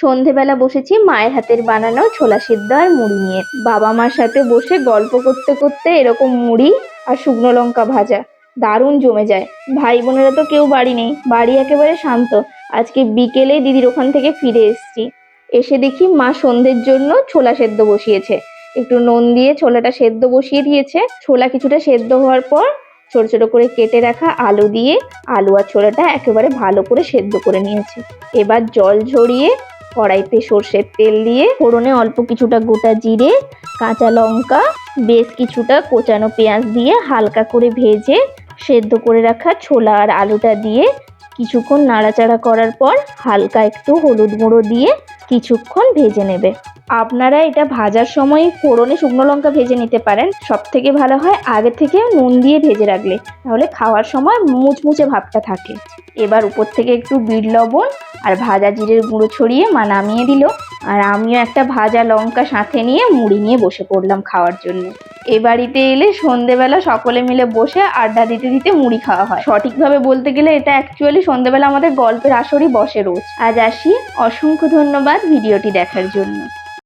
সন্ধেবেলা বসেছি মায়ের হাতের বানানো ছোলা সিদ্ধ আর মুড়ি নিয়ে। বাবা মার সাথে বসে গল্প করতে করতে এরকম মুড়ি আর শুকনো লঙ্কা ভাজা দারুণ জমে যায়। ভাই বোনেরা তো কেউ বাড়ি নেই, বাড়ি একেবারে শান্ত। আজকে বিকেলে দিদির ওখান থেকে ফিরে এসেছি, এসে দেখি মা সন্ধ্যের জন্য ছোলা সেদ্ধ বসিয়েছে। একটু নুন দিয়ে ছোলাটা সেদ্ধ বসিয়ে দিয়েছে। ছোলা কিছুটা সেদ্ধ হওয়ার পর ছোট ছোট করে কেটে রাখা আলু দিয়ে আলু আর ছোলাটা একেবারে ভালো করে সেদ্ধ করে নিয়েছে। এবার জল ঝরিয়ে কড়াইতে সর্ষের তেল দিয়ে ফোড়নে অল্প কিছুটা গোটা জিরে, কাঁচা লঙ্কা, বেশ কিছুটা কোচানো পেঁয়াজ দিয়ে হালকা করে ভেজে সেদ্ধ করে রাখা ছোলা আর আলুটা দিয়ে কিছুক্ষণ নাড়াচাড়া করার পর হালকা একটু হলুদ গুঁড়ো দিয়ে কিছুক্ষণ ভেজে নেবে। আপনারা এটা ভাজার সময় ফোড়নে শুকনো লঙ্কা ভেজে নিতে পারেন, সব থেকে ভালো হয় আগে থেকে নুন দিয়ে ভেজে রাখলে, তাহলে খাওয়ার সময় মুচমুচে ভাবটা থাকে। এবার উপর থেকে একটু বিট লবণ আর ভাজা জিরের গুঁড়ো ছড়িয়ে মা নামিয়ে দিল। আর আমিও একটা ভাজা লঙ্কা সাথে নিয়ে মুড়ি নিয়ে বসে পড়লাম খাওয়ার জন্য। এ বাড়িতে এলে সন্ধেবেলা সকলে মিলে বসে আড্ডা দিতে দিতে মুড়ি খাওয়া হয়। সঠিকভাবে বলতে গেলে এটা অ্যাকচুয়ালি সন্ধেবেলা আমাদের গল্পের আসরই বসে রোজ। আজ আসি, অসংখ্য ধন্যবাদ ভিডিওটি দেখার জন্য।